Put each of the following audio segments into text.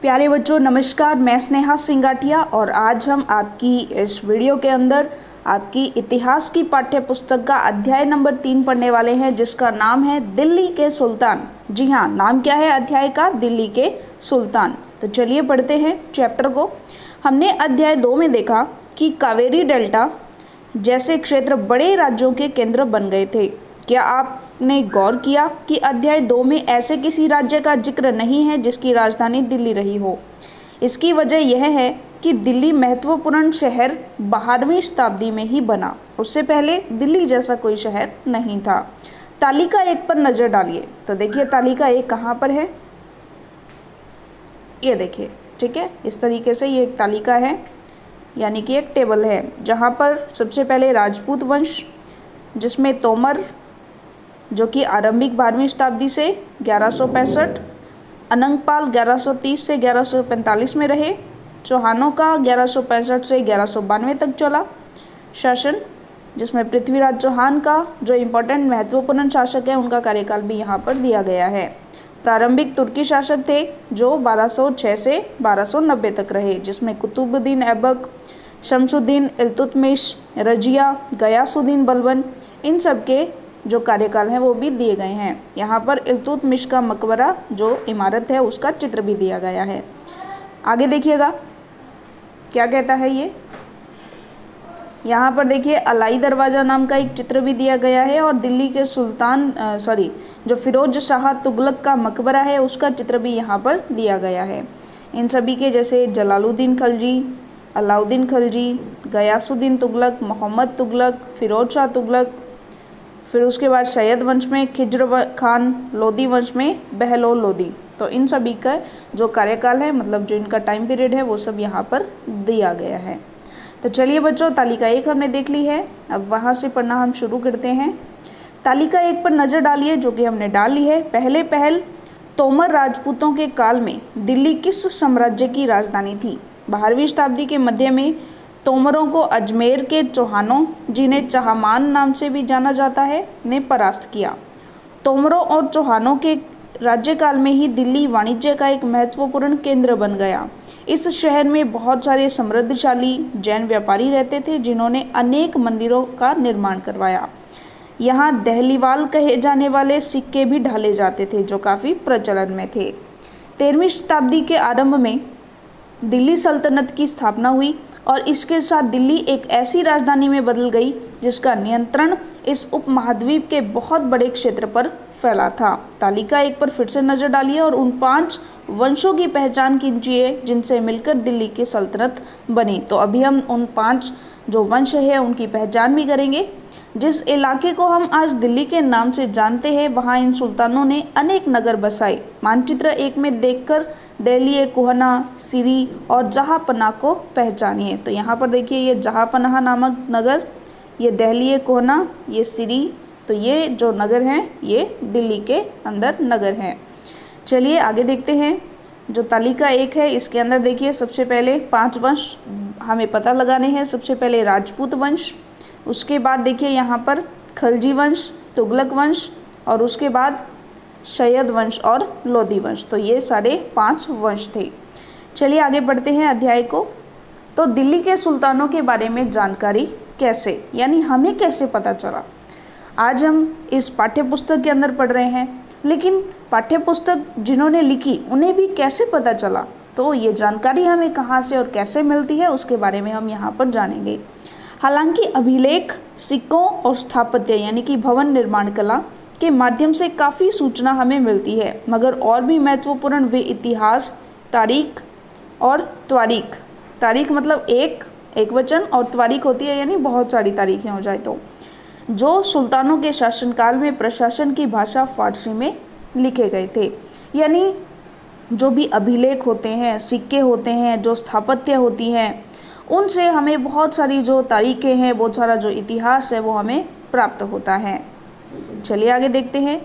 प्यारे बच्चों नमस्कार, मैं स्नेहा सिंगाटिया और आज हम आपकी इस वीडियो के अंदर आपकी इतिहास की पाठ्य पुस्तक का अध्याय नंबर 3 पढ़ने वाले हैं, जिसका नाम है दिल्ली के सुल्तान। जी हाँ, नाम क्या है अध्याय का? दिल्ली के सुल्तान। तो चलिए पढ़ते हैं चैप्टर को। हमने अध्याय 2 में देखा कि कावेरी डेल्टा जैसे क्षेत्र बड़े राज्यों के केंद्र बन गए थे। क्या आपने गौर किया कि अध्याय 2 में ऐसे किसी राज्य का जिक्र नहीं है जिसकी राजधानी दिल्ली रही हो? इसकी वजह यह है कि दिल्ली महत्वपूर्ण शहर 12वीं शताब्दी में ही बना। उससे पहले दिल्ली जैसा कोई शहर नहीं था। तालिका 1 पर नज़र डालिए। तो देखिए तालिका 1 कहाँ पर है, ये देखिए। ठीक है, इस तरीके से ये एक तालिका है, यानी कि एक टेबल है, जहाँ पर सबसे पहले राजपूत वंश, जिसमें तोमर जो कि आरंभिक 12वीं शताब्दी से 1165, अनंगपाल 1130 से 1145 में रहे, चौहानों का 1165 से 1192 तक चला शासन, जिसमें पृथ्वीराज चौहान का जो इम्पोर्टेंट महत्वपूर्ण शासक है उनका कार्यकाल भी यहाँ पर दिया गया है। प्रारंभिक तुर्की शासक थे जो 1206 से 1290 तक रहे, जिसमें कुतुबुद्दीन ऐबक, शमसुद्दीन इल्तुतमिश, रजिया, गयासुद्दीन बलबन, इन सब के जो कार्यकाल हैं वो भी दिए गए हैं। यहाँ पर इल्तुतमिश का मकबरा जो इमारत है उसका चित्र भी दिया गया है। आगे देखिएगा क्या कहता है ये। यहाँ पर देखिए अलाई दरवाज़ा नाम का एक चित्र भी दिया गया है और दिल्ली के सुल्तान जो फिरोज शाह तुगलक का मकबरा है उसका चित्र भी यहाँ पर दिया गया है। इन सभी के जैसे जलालुद्दीन खलजी, अलाउद्दीन खलजी, गयासुद्दीन तुगलक, मोहम्मद तुगलक, फिरोज शाह तुगलक, फिर उसके बाद सैयद वंश में खिज्र खान, लोदी वंश में बहलोल लोदी। तो इन सभी का जो कार्यकाल है, मतलब जो इनका टाइम पीरियड है, वो सब यहाँ पर दिया गया है। तो चलिए बच्चों, तालिका 1 हमने देख ली है, अब वहाँ से पढ़ना हम शुरू करते हैं। तालिका 1 पर नज़र डालिए, जो कि हमने डाल ली है। पहल तोमर राजपूतों के काल में दिल्ली किस साम्राज्य की राजधानी थी? 12वीं शताब्दी के मध्य में तोमरों को अजमेर के चौहानों, जिन्हें चहामान नाम से भी जाना जाता है, ने परास्त किया। तोमरों और चौहानों के राज्यकाल में ही दिल्ली वाणिज्य का एक महत्वपूर्ण केंद्र बन गया। इस शहर में बहुत सारे समृद्धशाली जैन व्यापारी रहते थे, जिन्होंने अनेक मंदिरों का निर्माण करवाया। यहाँ दहलीवाल कहे जाने वाले सिक्के भी ढाले जाते थे, जो काफ़ी प्रचलन में थे। 13वीं शताब्दी के आरंभ में दिल्ली सल्तनत की स्थापना हुई और इसके साथ दिल्ली एक ऐसी राजधानी में बदल गई जिसका नियंत्रण इस उपमहाद्वीप के बहुत बड़े क्षेत्र पर फैला था। तालिका 1 पर फिर से नज़र डालिए और उन 5 वंशों की पहचान कीजिए जिनसे मिलकर दिल्ली की सल्तनत बनी। तो अभी हम उन 5 जो वंश है उनकी पहचान भी करेंगे। जिस इलाके को हम आज दिल्ली के नाम से जानते हैं, वहाँ इन सुल्तानों ने अनेक नगर बसाए। मानचित्र 1 में देखकर दिल्ली, कोहना, सिरी और जहाँपनाह को पहचानिए। तो यहाँ पर देखिए ये जहाँपनाह नामक नगर, ये दिल्ली, कोहना, ये सिरी, तो ये जो नगर हैं ये दिल्ली के अंदर नगर हैं। चलिए आगे देखते हैं। जो तालिका 1 है इसके अंदर देखिए सबसे पहले 5 वंश हमें पता लगाने हैं। सबसे पहले राजपूत वंश, उसके बाद देखिए यहाँ पर खलजी वंश, तुगलक वंश और उसके बाद सैयद वंश और लोदी वंश। तो ये सारे 5 वंश थे। चलिए आगे बढ़ते हैं अध्याय को। तो दिल्ली के सुल्तानों के बारे में जानकारी कैसे, यानी हमें कैसे पता चला? आज हम इस पाठ्यपुस्तक के अंदर पढ़ रहे हैं, लेकिन पाठ्यपुस्तक जिन्होंने लिखी उन्हें भी कैसे पता चला? तो ये जानकारी हमें कहाँ से और कैसे मिलती है उसके बारे में हम यहाँ पर जानेंगे। हालांकि अभिलेख, सिक्कों और स्थापत्य यानी कि भवन निर्माण कला के माध्यम से काफ़ी सूचना हमें मिलती है, मगर और भी महत्वपूर्ण वे इतिहास, तारीख और त्वारीख। तारीख मतलब एक वचन और त्वारीख होती है यानी बहुत सारी तारीखें हो जाए तो, जो सुल्तानों के शासनकाल में प्रशासन की भाषा फारसी में लिखे गए थे। यानी जो भी अभिलेख होते हैं, सिक्के होते हैं, जो स्थापत्य होती हैं, उनसे हमें बहुत सारी जो तारीखें हैं, बहुत सारा जो इतिहास है वो हमें प्राप्त होता है। चलिए आगे देखते हैं।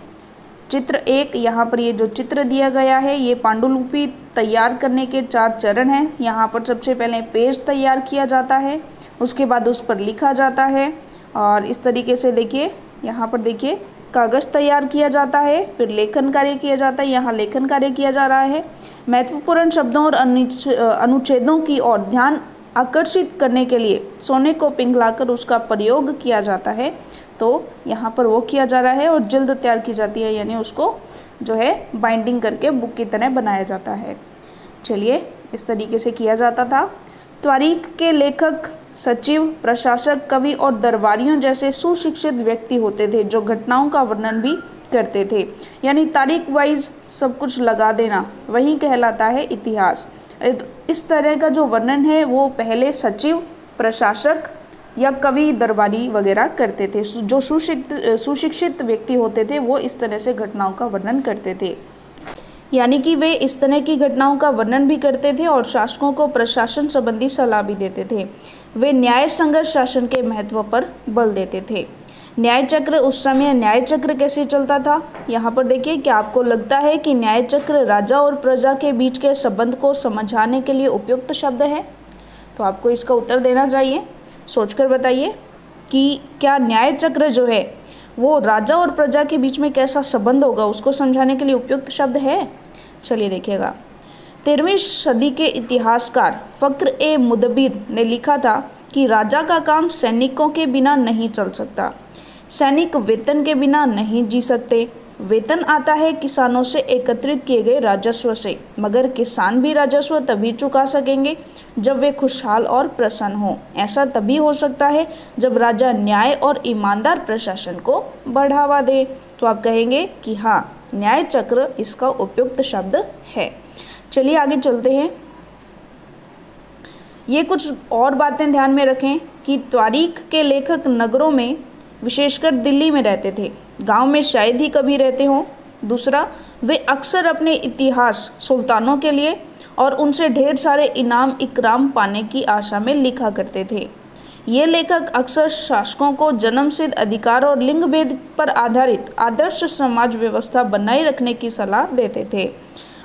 चित्र 1, यहाँ पर ये जो चित्र दिया गया है ये पांडुलिपि तैयार करने के 4 चरण हैं। यहाँ पर सबसे पहले पेज तैयार किया जाता है, उसके बाद उस पर लिखा जाता है और इस तरीके से देखिए यहाँ पर देखिए कागज़ तैयार किया जाता है, फिर लेखन कार्य किया जाता है, यहाँ लेखन कार्य किया जा रहा है। महत्वपूर्ण शब्दों और अनुच्छेदों की ओर ध्यान आकर्षित करने के लिए सोने को पिघलाकर उसका प्रयोग किया जाता है, तो यहाँ पर वो किया जा रहा है। और जल्द तैयार की जाती है, यानी उसको जो है बाइंडिंग करके बुक की तरह बनाया जाता है। चलिए, इस तरीके से किया जाता था। तारीख के लेखक सचिव, प्रशासक, कवि और दरबारियों जैसे सुशिक्षित व्यक्ति होते थे जो घटनाओं का वर्णन भी करते थे, यानी तारीख वाइज सब कुछ लगा देना, वही कहलाता है इतिहास। इस तरह का जो वर्णन है वो पहले सचिव, प्रशासक या कवि, दरबारी वगैरह करते थे। जो सुशिक्षित व्यक्ति होते थे वो इस तरह से घटनाओं का वर्णन करते थे, यानी कि वे इस तरह की घटनाओं का वर्णन भी करते थे और शासकों को प्रशासन संबंधी सलाह भी देते थे। वे न्याय संगत शासन के महत्व पर बल देते थे। न्याय चक्र, उस समय न्याय चक्र कैसे चलता था, यहाँ पर देखिए। क्या आपको लगता है कि न्याय चक्र राजा और प्रजा के बीच के संबंध को समझाने के लिए उपयुक्त शब्द है? तो आपको इसका उत्तर देना चाहिए। सोचकर बताइए कि क्या न्याय चक्र जो है वो राजा और प्रजा के बीच में कैसा संबंध होगा, उसको समझाने के लिए उपयुक्त शब्द है? चलिए देखिएगा। 13वीं सदी के इतिहासकार फ़ख्र ए मुदब्बिर ने लिखा था कि राजा का काम सैनिकों के बिना नहीं चल सकता, सैनिक वेतन के बिना नहीं जी सकते। वेतन आता है किसानों से एकत्रित किए गए राजस्व से, मगर किसान भी राजस्व तभी चुका सकेंगे जब वे खुशहाल और प्रसन्न हों। ऐसा तभी हो सकता है जब राजा न्याय और ईमानदार प्रशासन को बढ़ावा दे। तो आप कहेंगे कि हाँ, न्याय चक्र इसका उपयुक्त शब्द है। चलिए आगे चलते हैं। ये कुछ और बातें ध्यान में रखें कि तारीख के लेखक नगरों में, विशेषकर दिल्ली में रहते थे, गांव में शायद ही कभी रहते हों। दूसरा, वे अक्सर अपने इतिहास सुल्तानों के लिए और उनसे ढेर सारे इनाम इकराम पाने की आशा में लिखा करते थे। ये लेखक अक्सर शासकों को जन्मसिद्ध अधिकार और लिंग भेद पर आधारित आदर्श समाज व्यवस्था बनाए रखने की सलाह देते थे।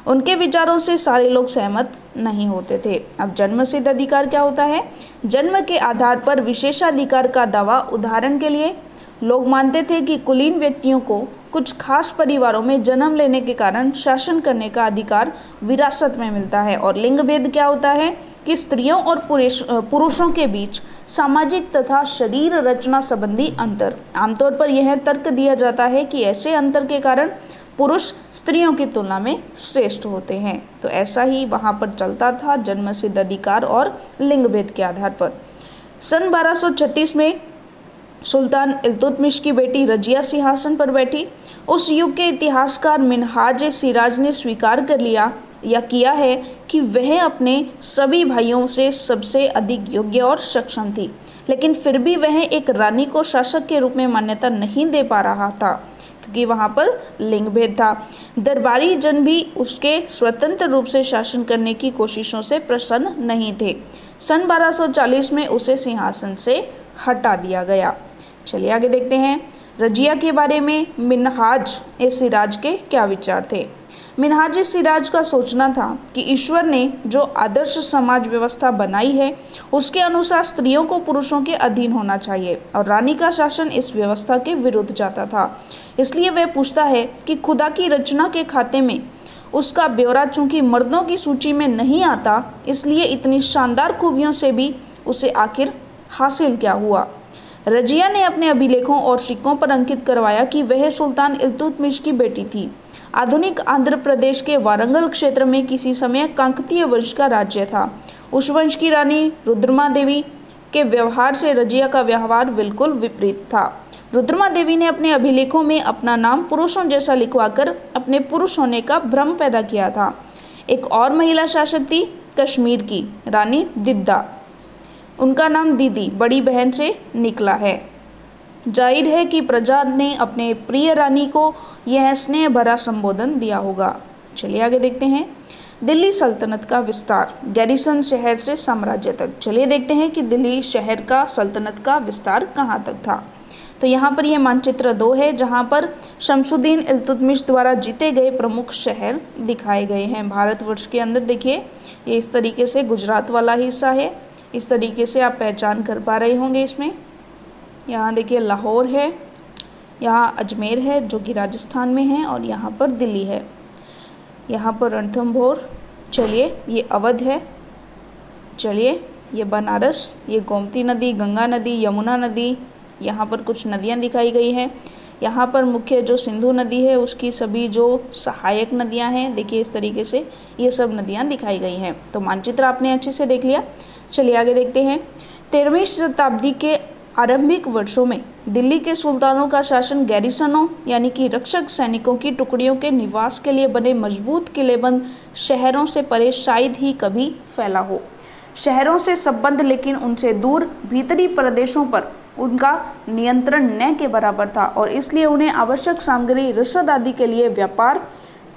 उनके विचारों से सारे लोग सहमत नहीं होते थे। अब जन्मसिद्ध अधिकार क्या होता है? जन्म के आधार पर विशेषाधिकार का दावा। उदाहरण के लिए, लोग मानते थे कि कुलीन व्यक्तियों को कुछ खास परिवारों में जन्म लेने के कारण शासन करने का अधिकार विरासत में मिलता है। और लिंग भेद क्या होता है कि स्त्रियों और पुरुषों के बीच सामाजिक तथा शरीर रचना संबंधी अंतर। आमतौर पर यह तर्क दिया जाता है कि ऐसे अंतर के कारण पुरुष स्त्रियों की तुलना में श्रेष्ठ होते हैं। तो ऐसा ही वहाँ पर चलता था, जन्मसिद्ध अधिकार और लिंग भेद के आधार पर। सन 1236 में सुल्तान इल्तुतमिश की बेटी रजिया सिंहासन पर बैठी। उस युग के इतिहासकार मिनहाज सिराज ने स्वीकार कर लिया या किया है कि वह अपने सभी भाइयों से सबसे अधिक योग्य और सक्षम थी, लेकिन फिर भी वह एक रानी को शासक के रूप में मान्यता नहीं दे पा रहा था क्योंकि वहाँ पर लिंग भेद था। दरबारी जन भी उसके स्वतंत्र रूप से शासन करने की कोशिशों से प्रसन्न नहीं थे। सन 1240 में उसे सिंहासन से हटा दिया गया। चलिए आगे देखते हैं। रजिया के बारे में मिनहाज ए सिराज के क्या विचार थे? मिनहाज ए सिराज का सोचना था कि ईश्वर ने जो आदर्श समाज व्यवस्था बनाई है उसके अनुसार स्त्रियों को पुरुषों के अधीन होना चाहिए और रानी का शासन इस व्यवस्था के विरुद्ध जाता था। इसलिए वह पूछता है कि खुदा की रचना के खाते में उसका ब्यौरा चूंकि मर्दों की सूची में नहीं आता, इसलिए इतनी शानदार खूबियों से भी उसे आखिर हासिल क्या हुआ? रजिया ने अपने अभिलेखों और सिक्कों पर अंकित करवाया कि वह सुल्तान इल्तुतमिश की बेटी थी। आधुनिक आंध्र प्रदेश के वारंगल क्षेत्र में किसी समय काकतीय वंश का राज्य था। उस वंश की रानी रुद्रमा देवी के व्यवहार से रजिया का व्यवहार बिल्कुल विपरीत था। रुद्रमा देवी ने अपने अभिलेखों में अपना नाम पुरुषों जैसा लिखवाकर अपने पुरुष होने का भ्रम पैदा किया था। एक और महिला शासक थी कश्मीर की रानी दिद्दा। उनका नाम दीदी, बड़ी बहन से निकला है। जाहिर है कि प्रजा ने अपने प्रिय रानी को यह स्नेह भरा संबोधन दिया होगा। चलिए आगे देखते हैं। दिल्ली सल्तनत का विस्तार, गैरिसन शहर से साम्राज्य तक। चलिए देखते हैं कि दिल्ली शहर का सल्तनत का विस्तार कहाँ तक था। तो यहाँ पर यह मानचित्र 2 है जहाँ पर शमसुद्दीन इल्तुतमिश द्वारा जीते गए प्रमुख शहर दिखाए गए हैं भारतवर्ष के अंदर। देखिए ये इस तरीके से गुजरात वाला हिस्सा है, इस तरीके से आप पहचान कर पा रहे होंगे। इसमें यहाँ देखिए लाहौर है, यहाँ अजमेर है जो कि राजस्थान में है, और यहाँ पर दिल्ली है। यहाँ पर रणथंभौर, चलिए ये अवध है, चलिए ये बनारस, ये गोमती नदी, गंगा नदी, यमुना नदी, यहाँ पर कुछ नदियाँ दिखाई गई हैं। यहाँ पर मुख्य जो सिंधु नदी है उसकी सभी जो सहायक नदियाँ हैं, देखिए इस तरीके से ये सब नदियाँ दिखाई गई हैं। तो मानचित्र आपने अच्छे से देख लिया। चलिए आगे देखते हैं। 13वीं शताब्दी के आरंभिक वर्षों में दिल्ली के सुल्तानों का शासन गैरिसनों यानी कि रक्षक सैनिकों की टुकड़ियों के निवास के लिए बने मजबूत किलेबंद शहरों से परे शायद ही कभी फैला हो। शहरों से संबंध लेकिन उनसे दूर भीतरी प्रदेशों पर उनका नियंत्रण न के बराबर था, और इसलिए उन्हें आवश्यक सामग्री, रसद आदि के लिए व्यापार,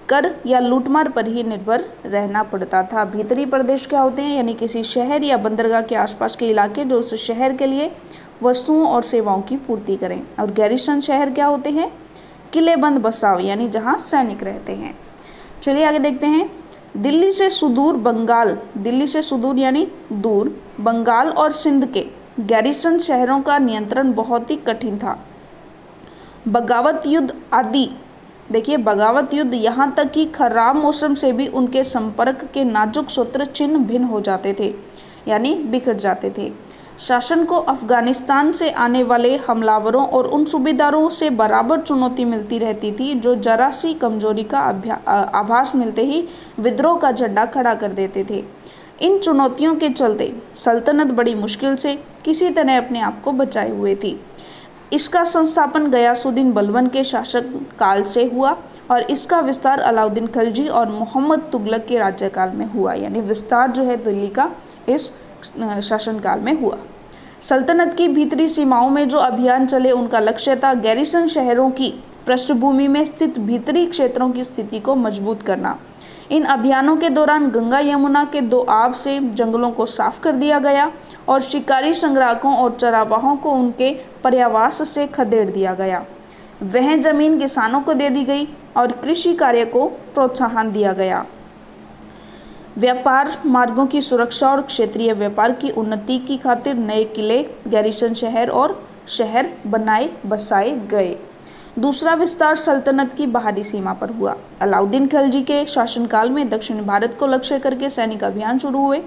कर या लूटमार पर ही निर्भर रहना पड़ता था। भीतरी प्रदेश क्या होते हैं, यानी किसी शहर या बंदरगाह के आसपास के इलाके जो उस शहर के लिए वस्तुओं और सेवाओं की पूर्ति करें। और गैरिसन शहर क्या होते हैं, किलेबंद बसाव, यानी जहाँ सैनिक रहते हैं। चलिए आगे देखते हैं। दिल्ली से सुदूर बंगाल, दिल्ली से सुदूर यानी दूर, बंगाल और सिंध के गैरिसन शहरों का नियंत्रण बहुत ही कठिन था। बगावत युद्ध आदि, देखिए बगावत युद्ध, यहाँ तक कि खराब मौसम से भी उनके संपर्क के नाजुक सूत्र छिन्न भिन्न हो जाते थे, यानी बिखर जाते थे। शासन को अफगानिस्तान से आने वाले हमलावरों और उन सूबेदारों से बराबर चुनौती मिलती रहती थी जो जरा सी कमजोरी का आभास मिलते ही विद्रोह का झंडा खड़ा कर देते थे। इन चुनौतियों के चलते सल्तनत बड़ी मुश्किल से किसी तरह अपने आप को बचाए हुए थी। इसका संस्थापन गयासुद्दीन बलबन के शासक काल से हुआ और इसका विस्तार अलाउद्दीन खिलजी और मोहम्मद तुगलक के राज्यकाल में हुआ, यानी विस्तार जो है दिल्ली का इस शासनकाल में हुआ। सल्तनत की भीतरी सीमाओं में जो अभियान चले उनका लक्ष्य था गैरिसन शहरों की पृष्ठभूमि में स्थित भीतरी क्षेत्रों की स्थिति को मजबूत करना। इन अभियानों के दौरान गंगा यमुना के दोआब से जंगलों को साफ कर दिया गया और शिकारी संग्राहकों और चरावाहों को उनके पर्यावास से खदेड़ दिया गया। वह जमीन किसानों को दे दी गई और कृषि कार्य को प्रोत्साहन दिया गया। व्यापार मार्गों की सुरक्षा और क्षेत्रीय व्यापार की उन्नति की खातिर नए किले, गैरिसन शहर और शहर बसाए गए। दूसरा विस्तार सल्तनत की बाहरी सीमा पर हुआ। अलाउद्दीन खिलजी के शासनकाल में दक्षिण भारत को लक्ष्य करके सैनिक अभियान शुरू हुए।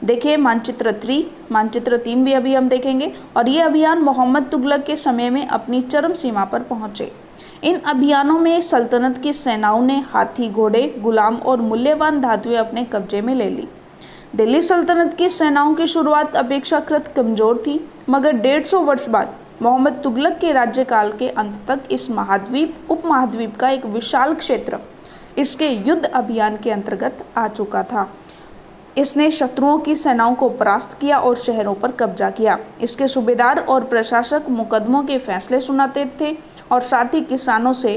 देखिए मानचित्र 3 भी अभी हम देखेंगे, और ये अभियान मोहम्मद तुगलक के समय में अपनी चरम सीमा पर पहुंचे। इन अभियानों में सल्तनत की सेनाओं ने हाथी, घोड़े, गुलाम और मूल्यवान धातुएं अपने कब्जे में ले ली। दिल्ली सल्तनत की सेनाओं की शुरुआत अपेक्षाकृत कमजोर थी, मगर 150 वर्ष बाद मोहम्मद तुगलक के राज्यकाल के अंत तक इस उपमहाद्वीप का एक विशाल क्षेत्र इसके युद्ध अभियान के अंतर्गत आ चुका था। इसने शत्रुओं की सेनाओं को परास्त किया और शहरों पर कब्जा किया। इसके सूबेदार और प्रशासक मुकदमों के फैसले सुनाते थे और साथ ही किसानों से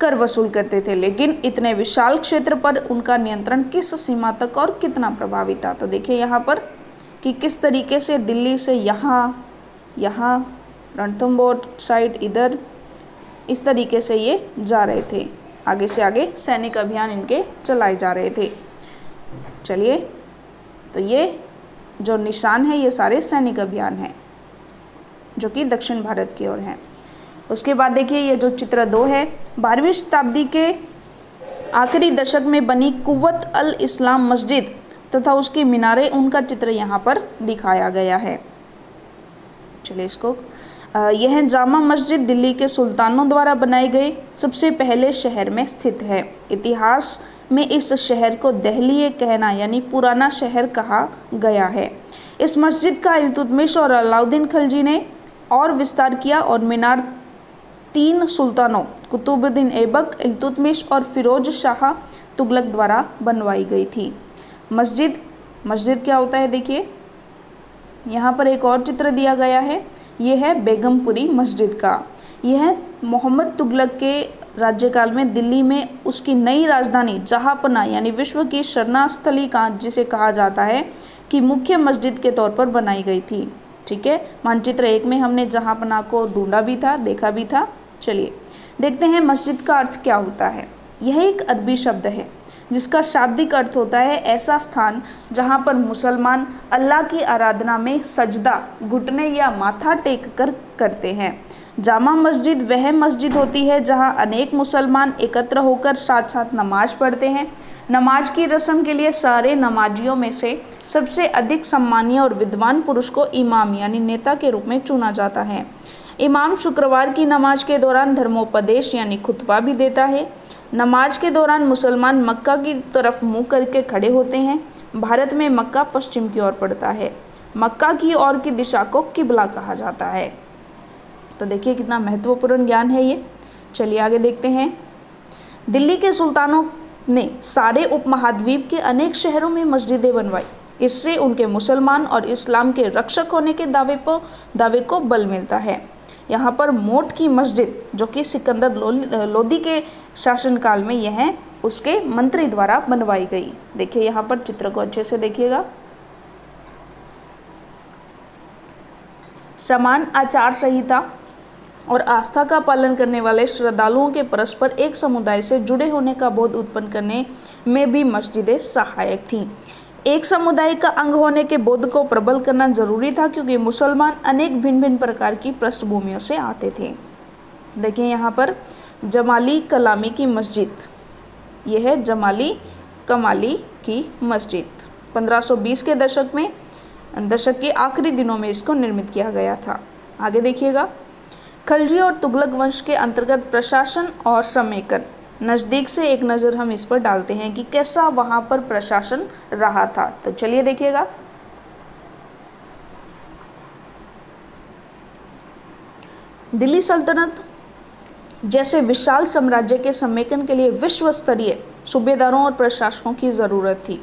कर वसूल करते थे, लेकिन इतने विशाल क्षेत्र पर उनका नियंत्रण किस सीमा तक और कितना प्रभावी था। तो देखिए यहाँ पर कि किस तरीके से दिल्ली से यहाँ रणथंभौर साइड इधर इस तरीके से ये जा रहे थे, आगे से आगे सैनिक अभियान इनके चलाए जा रहे थे। चलिए, तो ये जो निशान है ये सारे सैनिक अभियान हैं जो कि दक्षिण भारत की ओर हैं। उसके बाद देखिए ये जो चित्र 2 है, 12वीं शताब्दी के आखिरी दशक में बनी कुव्वत अल इस्लाम मस्जिद तथा उसकी मीनारें, उनका चित्र यहाँ पर दिखाया गया है। चलिए इसको, यह जामा मस्जिद दिल्ली के सुल्तानों द्वारा बनाए गए सबसे पहले शहर में स्थित है। इतिहास में इस शहर को दहलीए कहना यानी पुराना शहर कहा गया है। इस मस्जिद का इल्तुतमिश और अलाउद्दीन खिलजी ने और विस्तार किया और मीनार 3 सुल्तानों कुतुबुद्दीन ऐबक, इल्तुतमिश और फिरोज शाह तुगलक द्वारा बनवाई गई थी। मस्जिद क्या होता है, देखिए यहाँ पर एक और चित्र दिया गया है, यह है बेगमपुरी मस्जिद का। यह मोहम्मद तुगलक के राज्यकाल में दिल्ली में उसकी नई राजधानी जहांपना यानी विश्व की शरणास्थली का जिसे कहा जाता है कि मुख्य मस्जिद के तौर पर बनाई गई थी। ठीक है, मानचित्र 1 में हमने जहांपना को ढूंढा भी था, देखा भी था। चलिए देखते हैं मस्जिद का अर्थ क्या होता है। यह एक अरबी शब्द है जिसका शाब्दिक अर्थ होता है ऐसा स्थान जहाँ पर मुसलमान अल्लाह की आराधना में सजदा, घुटने या माथा टेक कर करते हैं। जामा मस्जिद वह मस्जिद होती है जहां अनेक मुसलमान एकत्र होकर साथ साथ नमाज पढ़ते हैं। नमाज की रस्म के लिए सारे नमाजियों में से सबसे अधिक सम्मानीय और विद्वान पुरुष को इमाम यानी नेता के रूप में चुना जाता है। इमाम शुक्रवार की नमाज के दौरान धर्मोपदेश यानी खुतबा भी देता है। नमाज के दौरान मुसलमान मक्का की तरफ मुंह करके खड़े होते हैं। भारत में मक्का पश्चिम की ओर पड़ता है। मक्का की ओर की दिशा को किबला कहा जाता है। तो देखिए कितना महत्वपूर्ण ज्ञान है ये। चलिए आगे देखते हैं। दिल्ली के सुल्तानों ने सारे उपमहाद्वीप के अनेक शहरों में मस्जिदें बनवाई। इससे उनके मुसलमान और इस्लाम के रक्षक होने के दावे को बल मिलता है। यहाँ पर मोट की मस्जिद जो कि सिकंदर लोदी के शासनकाल में यह उसके मंत्री द्वारा बनवाई गई। देखिए यहाँ पर चित्र को अच्छे से देखिएगा। समान आचार संहिता और आस्था का पालन करने वाले श्रद्धालुओं के परस्पर एक समुदाय से जुड़े होने का बोध उत्पन्न करने में भी मस्जिदें सहायक थीं। एक समुदाय का अंग होने के बोध को प्रबल करना जरूरी था क्योंकि मुसलमान अनेक भिन्न भिन्न प्रकार की पृष्ठभूमियों से आते थे। देखिए यहाँ पर जमाली कलामी की मस्जिद, यह है जमाली कमाली की मस्जिद। 1520 के दशक के आखिरी दिनों में इसको निर्मित किया गया था। आगे देखिएगा। खलजी और तुगलक वंश के अंतर्गत प्रशासन और समेकन। नज़दीक से एक नज़र हम इस पर डालते हैं कि कैसा वहाँ पर प्रशासन रहा था। तो चलिए देखिएगा। दिल्ली सल्तनत जैसे विशाल साम्राज्य के समेकन के लिए विश्व स्तरीय सूबेदारों और प्रशासकों की ज़रूरत थी।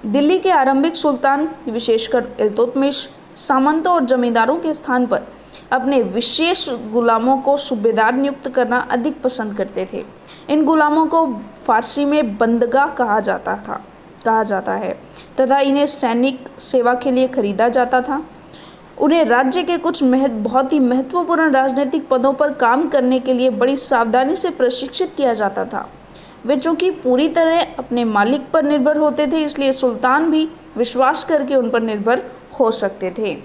दिल्ली के आरंभिक सुल्तान विशेषकर इल्तुतमिश सामंतों और जमींदारों के स्थान पर अपने विशेष गुलामों को सूबेदार नियुक्त करना अधिक पसंद करते थे। इन गुलामों को फारसी में बंदगा कहा जाता है तथा इन्हें सैनिक सेवा के लिए खरीदा जाता था। उन्हें राज्य के कुछ बहुत ही महत्वपूर्ण राजनीतिक पदों पर काम करने के लिए बड़ी सावधानी से प्रशिक्षित किया जाता था। वे चूँकि पूरी तरह अपने मालिक पर निर्भर होते थे, इसलिए सुल्तान भी विश्वास करके उन पर निर्भर हो सकते थे।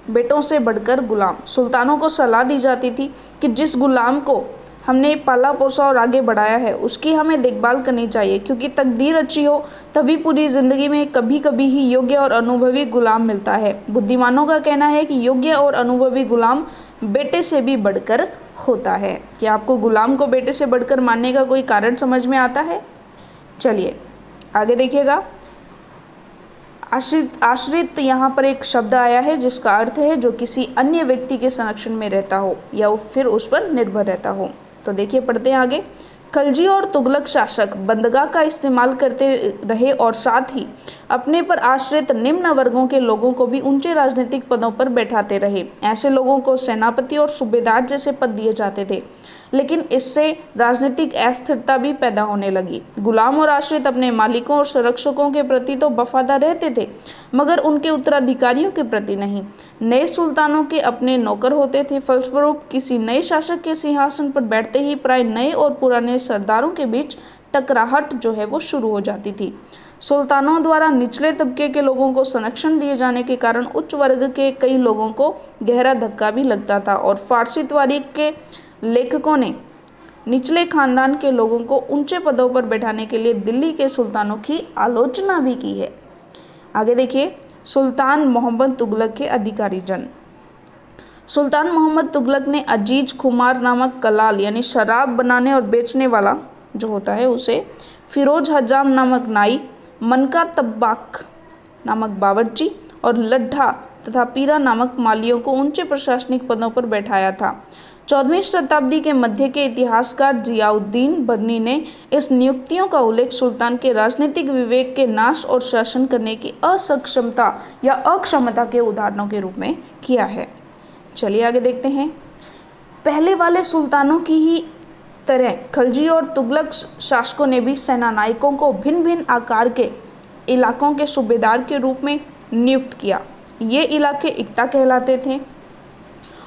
बेटों से बढ़कर गुलाम। सुल्तानों को सलाह दी जाती थी कि जिस गुलाम को हमने पाला पोसा और आगे बढ़ाया है उसकी हमें देखभाल करनी चाहिए, क्योंकि तकदीर अच्छी हो तभी पूरी ज़िंदगी में कभी कभी ही योग्य और अनुभवी गुलाम मिलता है। बुद्धिमानों का कहना है कि योग्य और अनुभवी गुलाम बेटे से भी बढ़कर होता है। क्या आपको गुलाम को बेटे से बढ़कर मानने का कोई कारण समझ में आता है? चलिए आगे देखिएगा। आश्रित यहाँ पर एक शब्द आया है जिसका अर्थ है जो किसी अन्य व्यक्ति के संरक्षण में रहता हो या फिर उस पर निर्भर रहता हो। तो देखिए पढ़ते हैं आगे। खलजी और तुगलक शासक बंदगा का इस्तेमाल करते रहे और साथ ही अपने पर आश्रित निम्न वर्गों के लोगों को भी ऊंचे राजनीतिक पदों पर बैठाते रहे। ऐसे लोगों को सेनापति और सूबेदार जैसे पद दिए जाते थे, लेकिन इससे राजनीतिक अस्थिरता भी पैदा होने लगी। गुलाम और आश्रित अपने मालिकों और संरक्षकों के प्रति तो वफादार रहते थे, मगर उनके उत्तराधिकारियों के प्रति नहीं। नए सुल्तानों के अपने नौकर होते थे। फलस्वरूप किसी नए शासक के सिंहासन पर बैठते ही प्राय नए और पुराने सरदारों के बीच टकराहट जो है वो शुरू हो जाती थी। सुल्तानों द्वारा निचले तबके के लोगों को संरक्षण दिए जाने के कारण उच्च वर्ग के कई लोगों को गहरा धक्का भी लगता था और फारसी तारीख के लेखकों ने निचले खानदान के लोगों को ऊंचे पदों पर बैठाने के लिए दिल्ली के सुल्तानों की आलोचना भी की है। आगे देखिए। सुल्तान मोहम्मद तुगलक के अधिकारी जन। सुल्तान मोहम्मद तुगलक ने अजीज खुमार नामक कलाल यानी शराब बनाने और बेचने वाला जो होता है उसे, फिरोज हजाम नामक नाई, मनका तब्बाक नामक बावर्ची और लड्ढा तथा पीरा नामक मालियों को ऊंचे प्रशासनिक पदों पर बैठाया था। 14वीं शताब्दी के मध्य के इतिहासकार जियाउद्दीन बर्नी ने इस नियुक्तियों का उल्लेख सुल्तान के राजनीतिक विवेक के नाश और शासन करने की असक्षमता या अक्षमता के उदाहरणों के रूप में किया है। चलिए आगे देखते हैं। पहले वाले सुल्तानों की ही तरह खलजी और तुगलक शासकों ने भी सेनानायकों को भिन्न भिन्न आकार के इलाकों के सूबेदार के रूप में नियुक्त किया। ये इलाके इक्ता कहलाते थे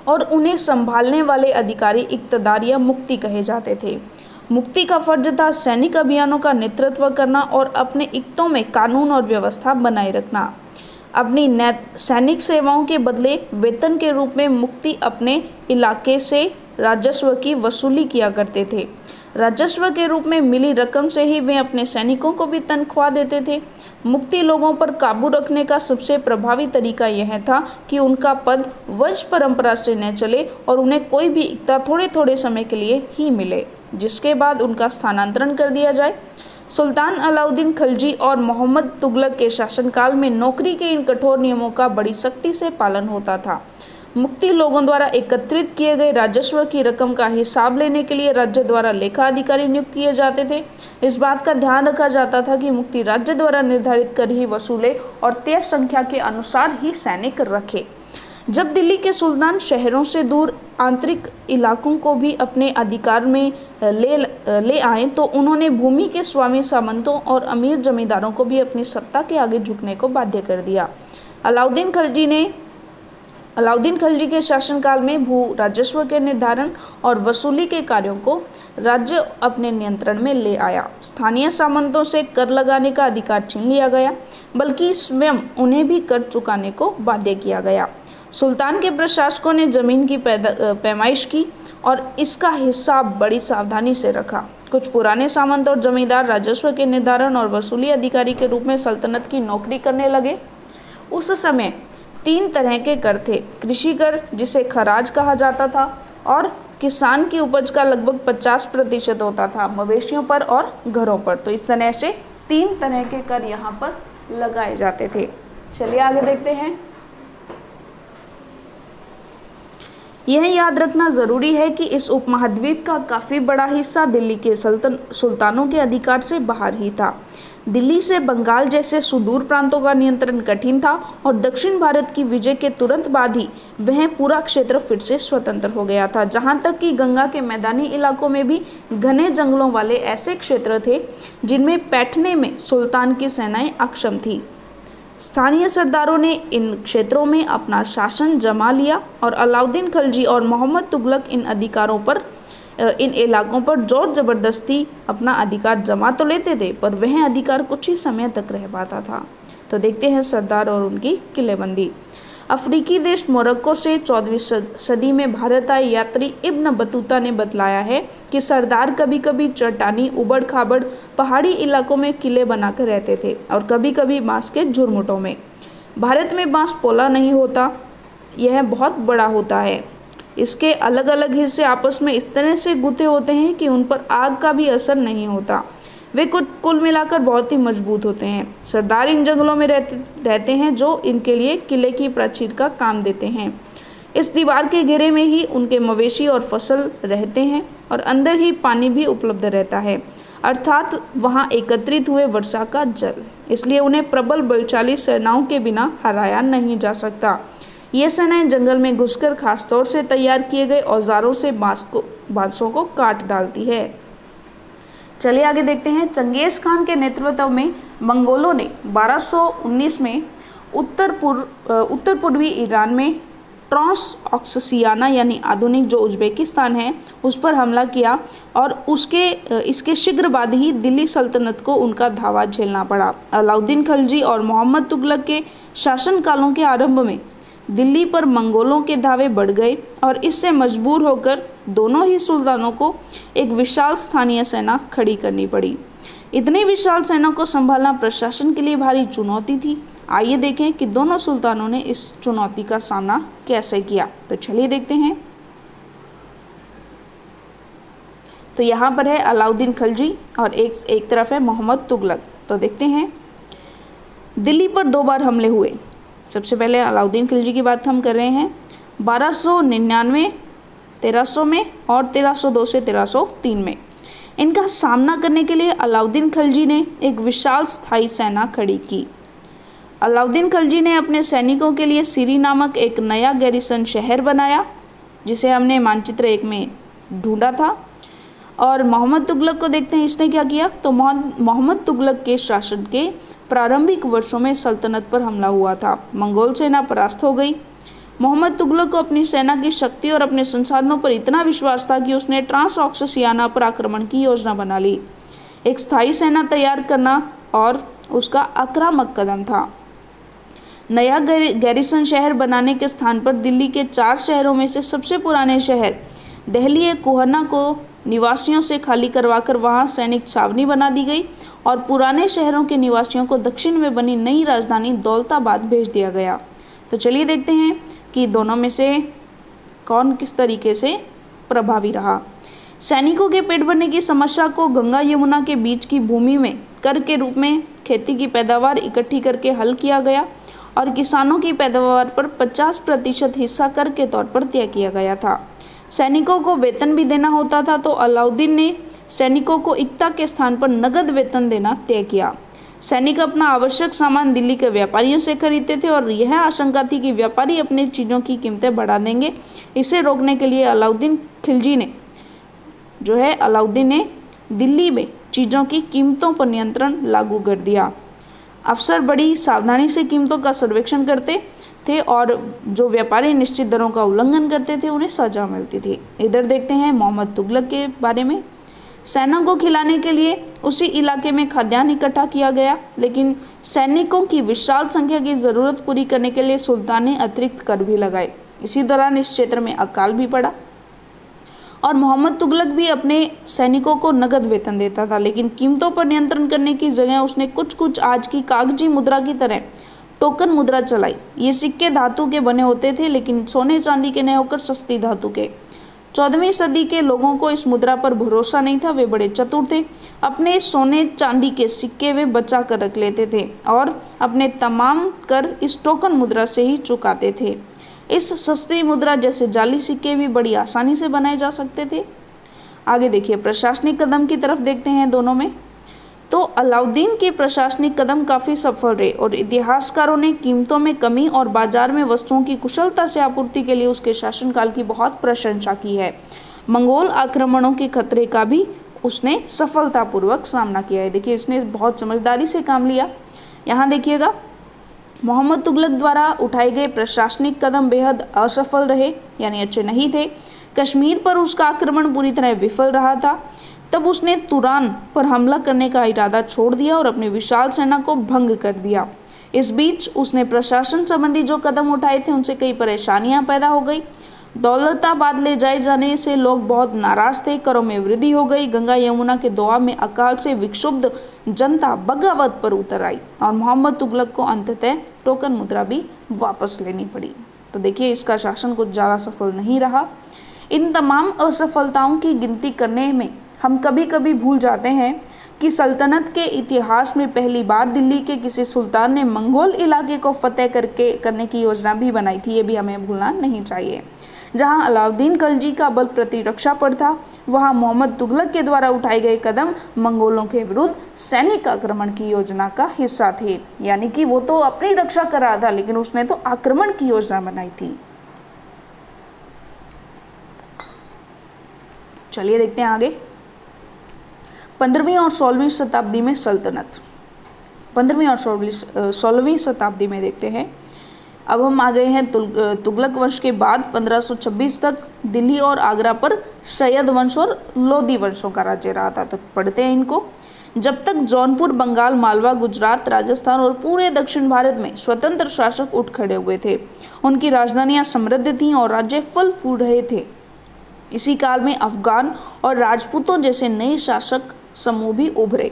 और उन्हें संभालने वाले अधिकारी इक्तदार या मुक्ति कहे जाते थे। मुक्ति का फर्ज था सैनिक अभियानों का नेतृत्व करना और अपने इक्तों में कानून और व्यवस्था बनाए रखना। अपनी सैनिक सेवाओं के बदले वेतन के रूप में मुक्ति अपने इलाके से राजस्व की वसूली किया करते थे। राजस्व के रूप में मिली रकम से ही वे अपने सैनिकों को भी तनख्वाह देते थे। मुक्ति लोगों पर काबू रखने का सबसे प्रभावी तरीका यह था कि उनका पद वंश परंपरा से न चले और उन्हें कोई भी इक्ता थोड़े थोड़े समय के लिए ही मिले, जिसके बाद उनका स्थानांतरण कर दिया जाए। सुल्तान अलाउद्दीन खिलजी और मोहम्मद तुगलक के शासनकाल में नौकरी के इन कठोर नियमों का बड़ी सख्ती से पालन होता था। मुक्ति लोगों द्वारा एकत्रित किए गए राजस्व की रकम का हिसाब लेने के लिए राज्य द्वारा लेखा अधिकारी नियुक्त किए जाते थे। इस बात का ध्यान रखा जाता था कि मुक्ति राज्य द्वारा निर्धारित कर ही वसूले और तय संख्या के अनुसार ही सैनिक रखे। जब दिल्ली के सुल्तान शहरों से दूर आंतरिक इलाकों को भी अपने अधिकार में ले आए तो उन्होंने भूमि के स्वामी सामंतों और अमीर जमींदारों को भी अपनी सत्ता के आगे झुकने को बाध्य कर दिया। अलाउद्दीन खिलजी के शासनकाल में भू राजस्व के निर्धारण और वसूली के कार्यों को राज्य अपने नियंत्रण में ले आया। स्थानीय सामंतों से कर लगाने का अधिकार छीन लिया गया, बल्कि स्वयं उन्हें भी कर चुकाने को बाध्य किया गया। सुल्तान के प्रशासकों ने जमीन की पैमाइश की और इसका हिसाब बड़ी सावधानी से रखा। कुछ पुराने सामंत और जमींदार राजस्व के निर्धारण और वसूली अधिकारी के रूप में सल्तनत की नौकरी करने लगे। उस समय 3 तरह के कर थे। कृषि कर, जिसे खराज कहा जाता था, और किसान की उपज का लगभग 50% होता था मवेशियों पर और घरों पर। तो इस तरह से 3 तरह के कर यहाँ पर लगाए जाते थे। चलिए आगे देखते हैं। यह याद रखना ज़रूरी है कि इस उपमहाद्वीप का काफ़ी बड़ा हिस्सा दिल्ली के सुल्तानों के अधिकार से बाहर ही था। दिल्ली से बंगाल जैसे सुदूर प्रांतों का नियंत्रण कठिन था और दक्षिण भारत की विजय के तुरंत बाद ही वह पूरा क्षेत्र फिर से स्वतंत्र हो गया था। जहां तक कि गंगा के मैदानी इलाकों में भी घने जंगलों वाले ऐसे क्षेत्र थे जिनमें बैठने में सुल्तान की सेनाएं अक्षम थी। स्थानीय सरदारों ने इन क्षेत्रों में अपना शासन जमा लिया और अलाउद्दीन खिलजी और मोहम्मद तुगलक इन इलाकों पर जोर जबरदस्ती अपना अधिकार जमा तो लेते थे, पर वह अधिकार कुछ ही समय तक रह पाता था। तो देखते हैं सरदार और उनकी किलेबंदी। अफ्रीकी देश मोरक्को से 14वीं सदी में भारत आए यात्री इब्न बतूता ने बतलाया है कि सरदार कभी कभी चट्टानी उबड़ खाबड़ पहाड़ी इलाकों में किले बनाकर रहते थे और कभी कभी बांस के झुरमुटों में। भारत में बांस पोला नहीं होता, यह बहुत बड़ा होता है। इसके अलग अलग हिस्से आपस में इस तरह से गुथे होते हैं कि उन पर आग का भी असर नहीं होता। वे कुल मिलाकर बहुत ही मजबूत होते हैं। सरदार इन जंगलों में रहते हैं जो इनके लिए किले की प्राचीर का काम देते हैं। इस दीवार के घेरे में ही उनके मवेशी और फसल रहते हैं और अंदर ही पानी भी उपलब्ध रहता है, अर्थात वहाँ एकत्रित हुए वर्षा का जल। इसलिए उन्हें प्रबल बलशाली सेनाओं के बिना हराया नहीं जा सकता। ये सेनाएं जंगल में घुसकर खासतौर से तैयार किए गए औजारों से बांसों को काट डालती है। चलिए आगे देखते हैं। चंगेज खान के नेतृत्व में मंगोलों ने 1219 में उत्तर पूर्वी ईरान में ट्रांस ऑक्सियाना यानी आधुनिक जो उज्बेकिस्तान है उस पर हमला किया और इसके शीघ्र बाद ही दिल्ली सल्तनत को उनका धावा झेलना पड़ा। अलाउद्दीन खिलजी और मोहम्मद तुगलक के शासनकालों के आरंभ में दिल्ली पर मंगोलों के धावे बढ़ गए और इससे मजबूर होकर दोनों ही सुल्तानों को एक विशाल स्थानीय सेना खड़ी करनी पड़ी। इतनी विशाल सेना को संभालना प्रशासन के लिए भारी चुनौती थी। आइए देखें कि दोनों सुल्तानों ने इस चुनौती का सामना कैसे किया। तो चलिए देखते हैं। तो यहाँ पर है अलाउद्दीन खिलजी और एक तरफ है मोहम्मद तुगलक। तो देखते हैं। दिल्ली पर 2 बार हमले हुए। सबसे पहले अलाउद्दीन खिलजी की बात हम कर रहे हैं। 1299 1300 में और 1302 से 1303 में इनका सामना करने के लिए अलाउद्दीन खिलजी ने एक विशाल स्थायी सेना खड़ी की। अलाउद्दीन खिलजी ने अपने सैनिकों के लिए सीरी नामक एक नया गैरिसन शहर बनाया जिसे हमने मानचित्र 1 में ढूंढा था। और मोहम्मद तुगलक को देखते हैं इसने क्या किया। तो मोहम्मद तुगलक के शासन के प्रारंभिक वर्षों में सल्तनत पर हमला हुआ था। मंगोल सेना परास्त हो गई। मोहम्मद तुगलक को अपनी सेना की शक्ति और अपने संसाधनों पर इतना विश्वास था कि उसने ट्रांस ऑक्सियाना पर आक्रमण की योजना बना ली। एक स्थायी सेना तैयार करना और उसका आक्रामक कदम था। नया गैरिसन शहर बनाने के स्थान पर दिल्ली के 4 शहरों में से सबसे पुराने शहर दहली कोहना को निवासियों से खाली करवाकर वहां सैनिक छावनी बना दी गई और पुराने शहरों के निवासियों को दक्षिण में बनी नई राजधानी दौलताबाद भेज दिया गया। तो चलिए देखते हैं कि दोनों में से कौन किस तरीके से प्रभावी रहा। सैनिकों के पेट भरने की समस्या को गंगा यमुना के बीच की भूमि में कर के रूप में खेती की पैदावार इकट्ठी करके हल किया गया और किसानों की पैदावार पर 50% हिस्सा कर के तौर पर तय किया गया था। सैनिकों को वेतन भी देना होता था, तो अलाउद्दीन ने सैनिकों को इक्ता के स्थान पर नगद वेतन देना तय किया। सैनिक अपना आवश्यक सामान दिल्ली के व्यापारियों से खरीदते थे और यह आशंका थी कि व्यापारी अपनी चीज़ों की कीमतें बढ़ा देंगे। इसे रोकने के लिए अलाउद्दीन ने दिल्ली में चीज़ों की कीमतों पर नियंत्रण लागू कर दिया। अफसर बड़ी सावधानी से कीमतों का सर्वेक्षण करते थे और जो व्यापारी निश्चित दरों का उल्लंघन करते थे उन्हें सजा मिलती थी। इधर देखते हैं मोहम्मद तुगलक के बारे में। सेना को खिलाने के लिए उसी इलाके में खाद्यान्न इकट्ठा किया गया, लेकिन सैनिकों की विशाल संख्या की ज़रूरत पूरी करने के लिए सुल्तान ने अतिरिक्त कर भी लगाए। इसी दौरान इस क्षेत्र में अकाल भी पड़ा और मोहम्मद तुगलक भी अपने सैनिकों को नगद वेतन देता था, लेकिन कीमतों पर नियंत्रण करने की जगह उसने कुछ आज की कागजी मुद्रा की तरह टोकन मुद्रा चलाई। ये सिक्के धातु के बने होते थे, लेकिन सोने चांदी के नहीं होकर सस्ती धातु के। 14वीं सदी के लोगों को इस मुद्रा पर भरोसा नहीं था। वे बड़े चतुर थे। अपने सोने चांदी के सिक्के वे बचा कर रख लेते थे और अपने तमाम कर इस टोकन मुद्रा से ही चुकाते थे। इस सस्ती मुद्रा जैसे जाली सिक्के भी बड़ी आसानी से बनाए जा सकते थे। आगे देखिए, प्रशासनिक कदम की तरफ देखते हैं दोनों में। तो अलाउद्दीन के प्रशासनिक कदम काफ़ी सफल रहे और इतिहासकारों ने कीमतों में कमी और बाजार में वस्तुओं की कुशलता से आपूर्ति के लिए उसके शासनकाल की बहुत प्रशंसा की है। मंगोल आक्रमणों के खतरे का भी उसने सफलतापूर्वक सामना किया है। देखिए, इसने बहुत समझदारी से काम लिया। यहाँ देखिएगा, मोहम्मद तुगलक द्वारा उठाए गए प्रशासनिक कदम बेहद असफल रहे, यानी अच्छे नहीं थे। कश्मीर पर उसका आक्रमण पूरी तरह विफल रहा था। तब उसने तुरान पर हमला करने का इरादा छोड़ दिया और अपनी विशाल सेना को भंग कर दिया। इस बीच उसने प्रशासन संबंधी जो कदम उठाए थे उनसे कई परेशानियां पैदा हो गई। दौलताबाद ले जाए जाने से लोग बहुत नाराज थे। करों में वृद्धि हो गई। गंगा यमुना के दोआब में अकाल से विक्षुब्ध जनता बगावत पर उतर आई और मोहम्मद तुगलक को अंततः टोकन मुद्रा भी वापस लेनी पड़ी। तो देखिए, इसका शासन कुछ ज़्यादा सफल नहीं रहा। इन तमाम असफलताओं की गिनती करने में हम कभी कभी भूल जाते हैं कि सल्तनत के इतिहास में पहली बार दिल्ली के किसी सुल्तान ने मंगोल इलाके को फतेह करने की योजना भी बनाई थी। ये भी हमें भूलना नहीं चाहिए। जहां अलाउद्दीन खिलजी का बल प्रतिरक्षा पर था, वहां मोहम्मद तुगलक के द्वारा उठाए गए कदम मंगोलों के विरुद्ध सैनिक आक्रमण की योजना का हिस्सा थे। यानी कि वो तो अपनी रक्षा कर रहा था, लेकिन उसने तो आक्रमण की योजना बनाई थी। चलिए देखते हैं आगे। 15वीं और 16वीं शताब्दी में सल्तनत। 15वीं और 16वीं शताब्दी में देखते हैं। अब हम आ गए हैं तुगलक वंश के बाद 1526 तक दिल्ली और आगरा पर सैयद वंश और लोदी वंशों का राज्य रहा था। तो पढ़ते हैं इनको। जब तक जौनपुर, बंगाल, मालवा, गुजरात, राजस्थान और पूरे दक्षिण भारत में स्वतंत्र शासक उठ खड़े हुए थे, उनकी राजधानियां समृद्ध थीं और राज्य फल फूल रहे थे। इसी काल में अफगान और राजपूतों जैसे नए शासक समूह भी उभरे।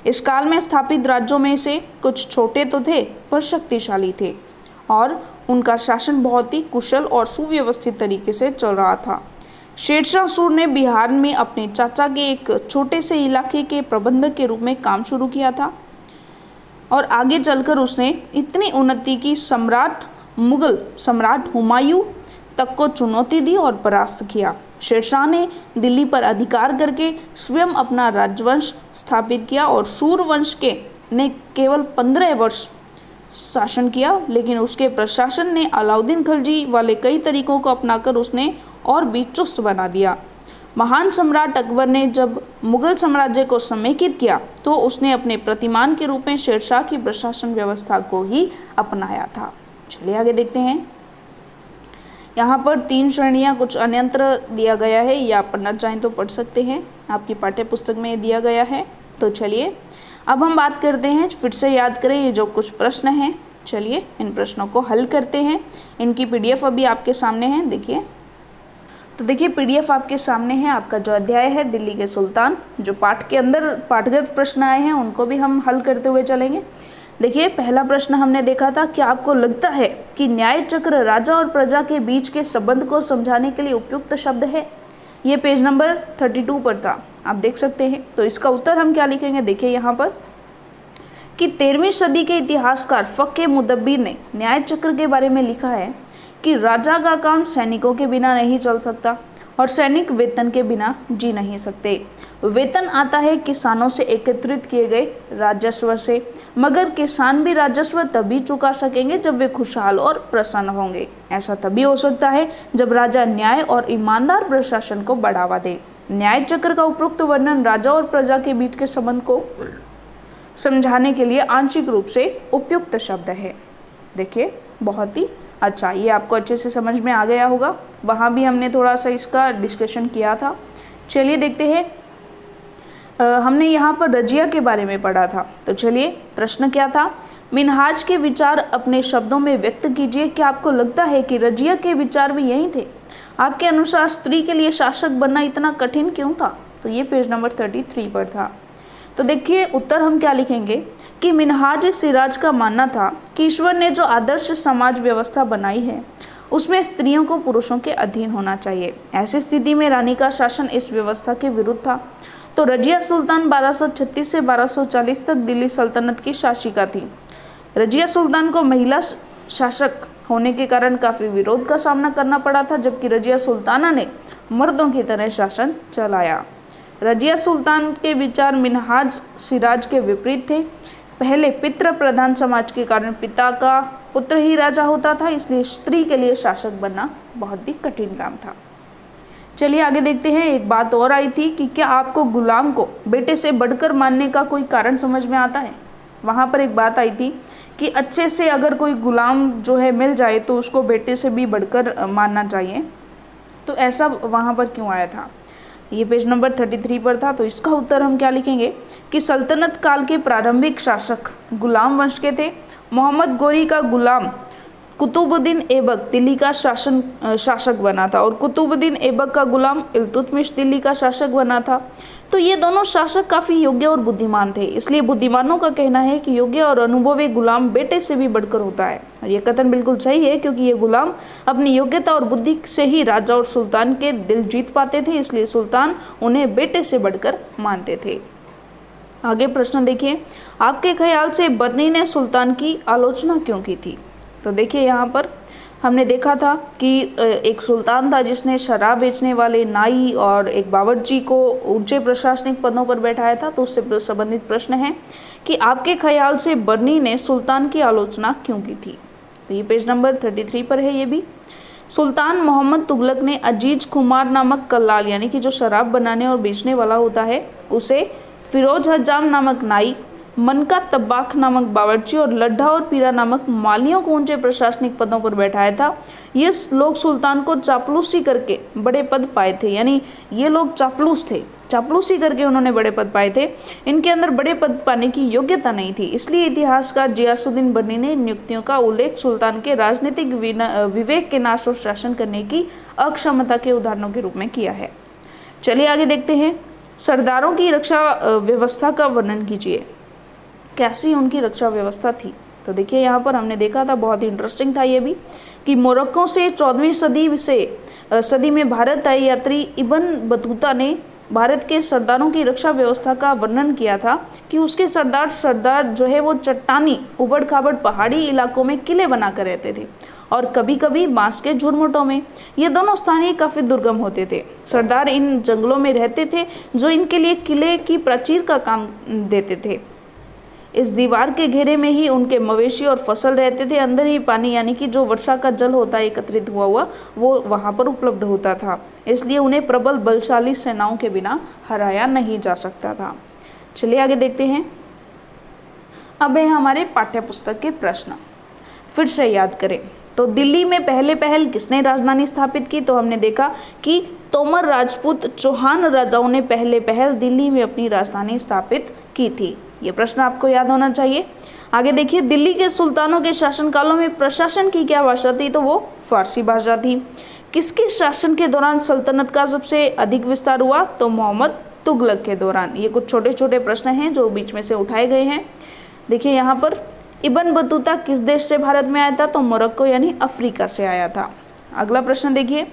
इस काल में स्थापित राज्यों में से कुछ छोटे तो थे पर शक्तिशाली थे और उनका शासन बहुत ही कुशल और सुव्यवस्थित तरीके से चल रहा था। शेरशाह सूर ने बिहार में अपने चाचा के एक छोटे से इलाके के प्रबंधक के रूप में काम शुरू किया था और आगे चलकर उसने इतनी उन्नति की मुगल सम्राट हुमायूं तक को चुनौती दी और परास्त किया। शेरशाह ने दिल्ली पर अधिकार करके स्वयं अपना राजवंश स्थापित किया और सूरवंश ने केवल 15 वर्ष शासन किया, लेकिन उसके प्रशासन ने अलाउद्दीन खिलजी वाले कई तरीकों को अपनाकर उसने और भी चुस्त बना दिया। महान सम्राट अकबर ने जब मुगल साम्राज्य को समेकित किया तो उसने अपने प्रतिमान के रूप में शेरशाह की प्रशासन व्यवस्था को ही अपनाया था। चलिए आगे देखते हैं। यहाँ पर 3 श्रेणियाँ कुछ अन्यंत्र दिया गया है, या पढ़ना चाहें तो पढ़ सकते हैं, आपकी पाठ्य पुस्तक में दिया गया है। तो चलिए अब हम बात करते हैं, फिर से याद करें ये जो कुछ प्रश्न हैं चलिए इन प्रश्नों को हल करते हैं। इनकी पीडीएफ अभी आपके सामने है, देखिए। तो देखिए पीडीएफ आपके सामने है। आपका जो अध्याय है दिल्ली के सुल्तान, जो पाठ के अंदर पाठगत प्रश्न आए हैं उनको भी हम हल करते हुए चलेंगे। देखिए पहला प्रश्न हमने देखा था, क्या आपको लगता है कि न्याय चक्र राजा और प्रजा के बीच के संबंध को समझाने के लिए उपयुक्त शब्द है? ये पेज नंबर 32 पर था, आप देख सकते हैं। तो इसका उत्तर हम क्या लिखेंगे, देखिए यहाँ पर कि 13वीं सदी के इतिहासकार फ़क़ मुदब्बिर ने न्याय चक्र के बारे में लिखा है कि राजा का काम सैनिकों के बिना नहीं चल सकता और सैनिक वेतन के बिना जी नहीं सकते। वेतन आता है किसानों से एकत्रित किए गए राजस्व से, मगर किसान भी राजस्व तभी चुका सकेंगे जब वे खुशहाल और प्रसन्न होंगे। ऐसा तभी हो सकता है जब राजा न्याय और ईमानदार प्रशासन को बढ़ावा दे। न्याय चक्र का उपरोक्त वर्णन राजा और प्रजा के बीच के संबंध को समझाने के लिए आंशिक रूप से उपयुक्त शब्द है। देखिए बहुत ही अच्छा, ये आपको अच्छे से समझ में आ गया होगा। वहाँ भी हमने थोड़ा सा इसका डिस्कशन किया था। चलिए देखते हैं, हमने यहाँ पर रजिया के बारे में पढ़ा था। तो चलिए प्रश्न क्या था, मिनहाज के विचार अपने शब्दों में व्यक्त कीजिए। क्या आपको लगता है कि रजिया के विचार भी यही थे? आपके अनुसार स्त्री के लिए शासक बनना इतना कठिन क्यों था? तो ये पेज नंबर 33 पर था। तो देखिए उत्तर हम क्या लिखेंगे कि मिनहाज सिराज का मानना था कि ईश्वर ने जो आदर्श समाज व्यवस्था बनाई है उसमें स्त्रियों को पुरुषों के अधीन होना चाहिए। ऐसी स्थिति में रानी का शासन इस व्यवस्था के विरुद्ध था। तो रजिया सुल्तान 1236 से 1240 तक दिल्ली सल्तनत की शासिका थी। रजिया सुल्तान को महिला शासक होने के कारण काफ़ी विरोध का सामना करना पड़ा था, जबकि रजिया सुल्ताना ने मर्दों की तरह शासन चलाया। रजिया सुल्तान के विचार मिनहाज सिराज के विपरीत थे। पहले पितृ प्रधान समाज के कारण पिता का पुत्र ही राजा होता था, इसलिए स्त्री के लिए शासक बनना बहुत ही कठिन काम था। चलिए आगे देखते हैं। एक बात और आई थी कि क्या आपको गुलाम को बेटे से बढ़कर मानने का कोई कारण समझ में आता है? वहाँ पर एक बात आई थी कि अच्छे से अगर कोई गुलाम जो है मिल जाए तो उसको बेटे से भी बढ़कर मानना चाहिए। तो ऐसा वहाँ पर क्यों आया था? ये पेज नंबर 33 पर था। तो इसका उत्तर हम क्या लिखेंगे कि सल्तनत काल के प्रारंभिक शासक गुलाम वंश के थे। मोहम्मद गोरी का गुलाम कुतुबुद्दीन ऐबक दिल्ली का शासक बना था और कुतुबुद्दीन ऐबक का गुलाम इल्तुतमिश दिल्ली का शासक बना था। तो ये दोनों शासक काफ़ी योग्य और बुद्धिमान थे, इसलिए बुद्धिमानों का कहना है कि योग्य और अनुभवी गुलाम बेटे से भी बढ़कर होता है। और ये कथन बिल्कुल सही है, क्योंकि ये गुलाम अपनी योग्यता और बुद्धि से ही राजा और सुल्तान के दिल जीत पाते थे, इसलिए सुल्तान उन्हें बेटे से बढ़कर मानते थे। आगे प्रश्न देखिए, आपके ख्याल से बर्नी ने सुल्तान की आलोचना क्यों की थी? तो देखिए यहाँ पर हमने देखा था कि एक सुल्तान था जिसने शराब बेचने वाले नाई और एक बावर्ची को ऊंचे प्रशासनिक पदों पर बैठाया था। तो उससे संबंधित प्रश्न है कि आपके ख्याल से बर्नी ने सुल्तान की आलोचना क्यों की थी? तो ये पेज नंबर 33 पर है। ये भी सुल्तान मोहम्मद तुगलक ने अजीज खुमार नामक कल्लाल, यानी कि जो शराब बनाने और बेचने वाला होता है, उसे फिरोज हजाम नामक नाई, मनका तब्बाख नामक बावर्ची और लड्ढा और पीरा नामक मालियों को ऊंचे प्रशासनिक पदों पर बैठाया था। ये लोग सुल्तान को चापलूसी करके बड़े पद पाए थे, यानी ये लोग चापलूस थे, चापलूसी करके उन्होंने बड़े पद पाए थे। इनके अंदर बड़े पद पाने की योग्यता नहीं थी, इसलिए इतिहासकार जियासुद्दीन बर्नी ने नियुक्तियों का उल्लेख सुल्तान के राजनीतिक विवेक के नाश और शासन करने की अक्षमता के उदाहरणों के रूप में किया है। चलिए आगे देखते हैं। सरदारों की रक्षा व्यवस्था का वर्णन कीजिए। कैसी उनकी रक्षा व्यवस्था थी? तो देखिए यहाँ पर हमने देखा था, बहुत ही इंटरेस्टिंग था ये भी, कि मोरक्को से 14वीं सदी में भारत आए यात्री इब्न बतूता ने भारत के सरदारों की रक्षा व्यवस्था का वर्णन किया था कि उसके सरदार जो है वो चट्टानी उबड़ खाबड़ पहाड़ी इलाकों में किले बनाकर रहते थे और कभी कभी बांस के झुरमुटों में। ये दोनों स्थान ही काफ़ी दुर्गम होते थे। सरदार इन जंगलों में रहते थे जो इनके लिए किले की प्राचीर का काम देते थे। इस दीवार के घेरे में ही उनके मवेशी और फसल रहते थे। अंदर ही पानी, यानी कि जो वर्षा का जल होता है एकत्रित हुआ वो वहाँ पर उपलब्ध होता था, इसलिए उन्हें प्रबल बलशाली सेनाओं के बिना हराया नहीं जा सकता था। चलिए आगे देखते हैं। अब है हमारे पाठ्य पुस्तक के प्रश्न, फिर से याद करें। तो दिल्ली में पहल किसने राजधानी स्थापित की? तो हमने देखा कि तोमर राजपूत चौहान राजाओं ने पहल दिल्ली में अपनी राजधानी स्थापित की थी। ये प्रश्न आपको याद होना चाहिए। आगे देखिए, दिल्ली के सुल्तानों के शासनकालों में प्रशासन की क्या भाषा थी? तो वो फारसी भाषा थी। किसके शासन के दौरान सल्तनत का सबसे अधिक विस्तार हुआ? तो मोहम्मद तुगलक के दौरान। ये कुछ छोटे छोटे प्रश्न हैं जो बीच में से उठाए गए हैं। देखिए यहाँ पर, इब्न बतूता किस देश से भारत में आया था? तो मोरक्को यानी अफ्रीका से आया था। अगला प्रश्न देखिए,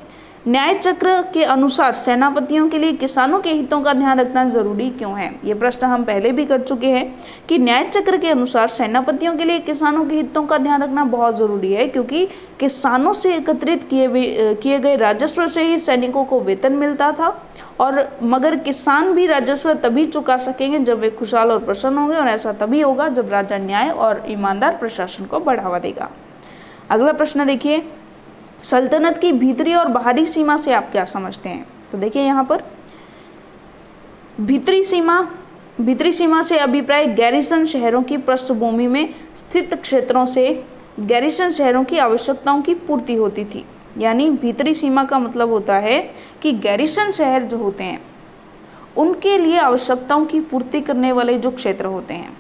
न्याय चक्र के अनुसार सेनापतियों के लिए किसानों के हितों का ध्यान रखना जरूरी क्यों है? ये प्रश्न हम पहले भी कर चुके हैं कि न्याय चक्र के अनुसार सेनापतियों के लिए किसानों के हितों का ध्यान रखना बहुत जरूरी है, क्योंकि किसानों से एकत्रित किए गए राजस्व से ही सैनिकों को वेतन मिलता था, और मगर किसान भी राजस्व तभी चुका सकेंगे जब वे खुशहाल और प्रसन्न होंगे, और ऐसा तभी होगा जब राजा न्याय और ईमानदार प्रशासन को बढ़ावा देगा। अगला प्रश्न देखिए, सल्तनत की भीतरी और बाहरी सीमा से आप क्या समझते हैं? तो देखिए यहाँ पर, भीतरी सीमा से अभिप्राय गैरिसन शहरों की पृष्ठभूमि में स्थित क्षेत्रों से गैरिसन शहरों की आवश्यकताओं की पूर्ति होती थी। यानी भीतरी सीमा का मतलब होता है कि गैरिसन शहर जो होते हैं उनके लिए आवश्यकताओं की पूर्ति करने वाले जो क्षेत्र होते हैं।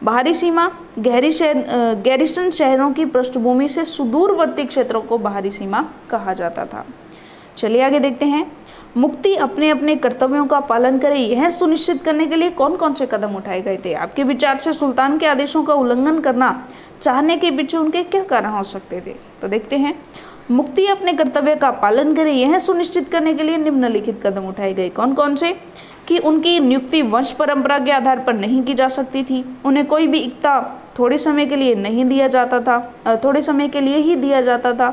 बाहरी सीमा गैरिसन शहरों की पृष्ठभूमि से सुदूरवर्ती क्षेत्रों को बाहरी सीमा कहा जाता था। चलिए आगे देखते हैं, मुक्ति अपने अपने कर्तव्यों का पालन करे, यह सुनिश्चित करने के लिए कौन कौन से कदम उठाए गए थे? आपके विचार से सुल्तान के आदेशों का उल्लंघन करना चाहने के पीछे उनके क्या कारण हो सकते थे? तो देखते हैं, मुक्ति अपने कर्तव्य का पालन करे, यह सुनिश्चित करने के लिए निम्नलिखित कदम उठाए गए। कौन कौन से? कि उनकी नियुक्ति वंश परंपरा के आधार पर नहीं की जा सकती थी, उन्हें कोई भी इक्ता थोड़े समय के लिए नहीं दिया जाता था, थोड़े समय के लिए ही दिया जाता था।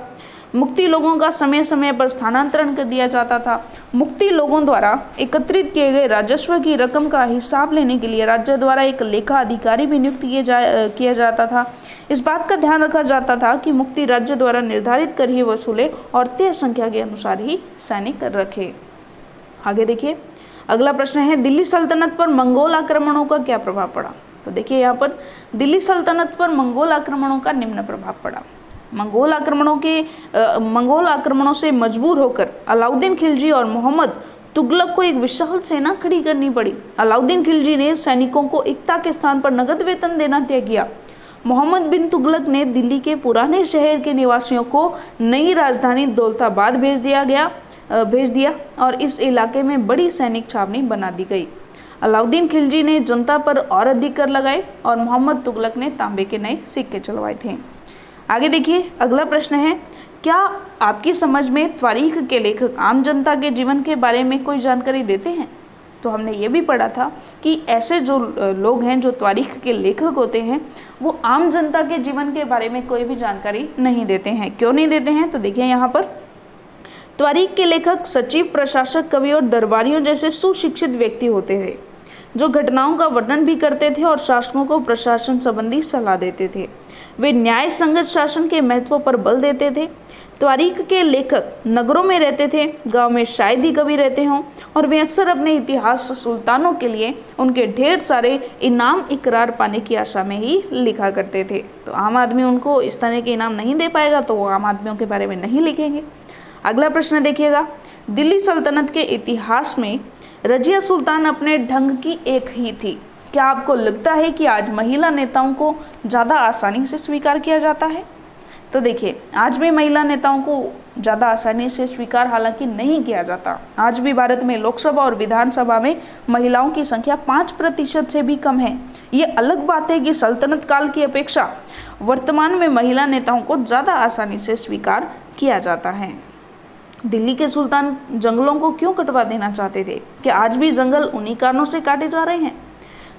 मुक्ति लोगों का समय समय पर स्थानांतरण कर दिया जाता था। मुक्ति लोगों द्वारा एकत्रित किए गए राजस्व की रकम का हिसाब लेने के लिए राज्य द्वारा एक लेखा अधिकारी भी नियुक्त किया जाता था। इस बात का ध्यान रखा जाता था कि मुक्ति राज्य द्वारा निर्धारित कर ही वसूले और तय संख्या के अनुसार ही सैनिक रखे। आगे देखिए, अगला प्रश्न है, दिल्ली सल्तनत पर मंगोल आक्रमणों का क्या प्रभाव पड़ा? तो देखिए यहाँ पर, दिल्ली सल्तनत पर मंगोल आक्रमणों का निम्न प्रभाव पड़ा। मंगोल आक्रमणों से मजबूर होकर अलाउद्दीन खिलजी और मोहम्मद तुगलक को एक विशाल सेना खड़ी करनी पड़ी। अलाउद्दीन खिलजी ने सैनिकों को इक्ता के स्थान पर नगद वेतन देना तय किया। मोहम्मद बिन तुगलक ने दिल्ली के पुराने शहर के निवासियों को नई राजधानी दौलताबाद भेज दिया और इस इलाके में बड़ी सैनिक छावनी बना दी गई। अलाउद्दीन खिलजी ने जनता पर और अधिक कर लगाए और मोहम्मद तुगलक ने तांबे के नए सिक्के चलवाए थे। आगे देखिए, अगला प्रश्न है, क्या आपकी समझ में तारीख के लेखक आम जनता के जीवन के बारे में कोई जानकारी देते हैं? तो हमने ये भी पढ़ा था कि ऐसे जो लोग हैं जो तारीख के लेखक होते हैं वो आम जनता के जीवन के बारे में कोई भी जानकारी नहीं देते हैं। क्यों नहीं देते हैं? तो देखिए यहाँ पर, तारीख के लेखक सचिव, प्रशासक, कवि और दरबारियों जैसे सुशिक्षित व्यक्ति होते थे जो घटनाओं का वर्णन भी करते थे और शासकों को प्रशासन संबंधी सलाह देते थे। वे न्याय संगत शासन के महत्व पर बल देते थे। तारीख के लेखक नगरों में रहते थे, गांव में शायद ही कभी रहते हों, और वे अक्सर अपने इतिहास सुल्तानों के लिए उनके ढेर सारे इनाम इकरार पाने की आशा में ही लिखा करते थे। तो आम आदमी उनको इस तरह के इनाम नहीं दे पाएगा तो वो आम आदमियों के बारे में नहीं लिखेंगे। अगला प्रश्न देखिएगा, दिल्ली सल्तनत के इतिहास में रजिया सुल्तान अपने ढंग की एक ही थी। क्या आपको लगता है कि आज महिला नेताओं को ज़्यादा आसानी से स्वीकार किया जाता है? तो देखिए, आज भी महिला नेताओं को ज़्यादा आसानी से स्वीकार हालांकि नहीं किया जाता। आज भी भारत में लोकसभा और विधानसभा में महिलाओं की संख्या 5% से भी कम है। ये अलग बात है कि सल्तनत काल की अपेक्षा वर्तमान में महिला नेताओं को ज़्यादा आसानी से स्वीकार किया जाता है। दिल्ली के सुल्तान जंगलों को क्यों कटवा देना चाहते थे? कि आज भी जंगल उन्हीं कारणों से काटे जा रहे हैं।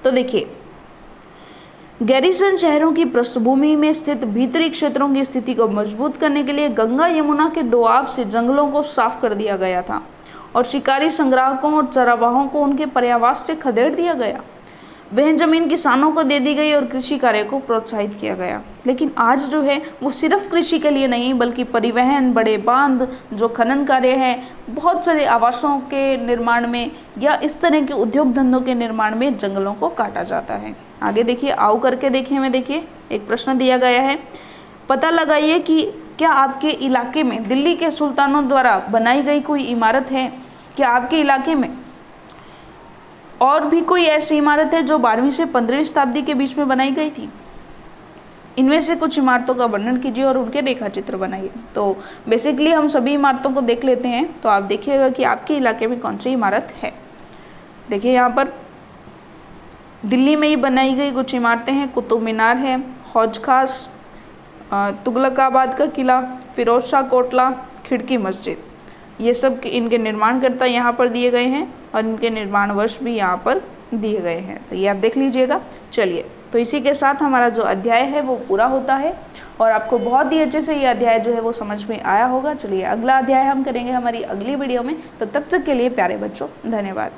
तो देखिए, गैरिसन शहरों की पृष्ठभूमि में स्थित भीतरी क्षेत्रों की स्थिति को मजबूत करने के लिए गंगा यमुना के दोआब से जंगलों को साफ कर दिया गया था और शिकारी संग्राहकों और चरावाहों को उनके पर्यावास से खदेड़ दिया गया। वह जमीन किसानों को दे दी गई और कृषि कार्य को प्रोत्साहित किया गया। लेकिन आज जो है वो सिर्फ कृषि के लिए नहीं बल्कि परिवहन, बड़े बांध, जो खनन कार्य है, बहुत सारे आवासों के निर्माण में या इस तरह के उद्योग धंधों के निर्माण में जंगलों को काटा जाता है। आगे देखिए, आओ करके देखिए में देखिए, एक प्रश्न दिया गया है, पता लगाइए कि क्या आपके इलाके में दिल्ली के सुल्तानों द्वारा बनाई गई कोई इमारत है? क्या आपके इलाके में और भी कोई ऐसी इमारत है जो 12वीं से 15वीं शताब्दी के बीच में बनाई गई थी? इनमें से कुछ इमारतों का वर्णन कीजिए और उनके रेखा चित्र बनाइए। तो बेसिकली हम सभी इमारतों को देख लेते हैं, तो आप देखिएगा कि आपके इलाके में कौन सी इमारत है। देखिए यहाँ पर दिल्ली में ही बनाई गई कुछ इमारतें हैं। कुतुब मीनार है, हौज खास, तुगलकाबाद का किला, फिरोज शाह कोटला, खिड़की मस्जिद, ये सब इनके निर्माणकर्ता यहाँ पर दिए गए हैं और इनके निर्माण वर्ष भी यहाँ पर दिए गए हैं। तो ये आप देख लीजिएगा। चलिए, तो इसी के साथ हमारा जो अध्याय है वो पूरा होता है और आपको बहुत ही अच्छे से ये अध्याय जो है वो समझ में आया होगा। चलिए, अगला अध्याय हम करेंगे हमारी अगली वीडियो में। तो तब तक के लिए प्यारे बच्चों, धन्यवाद।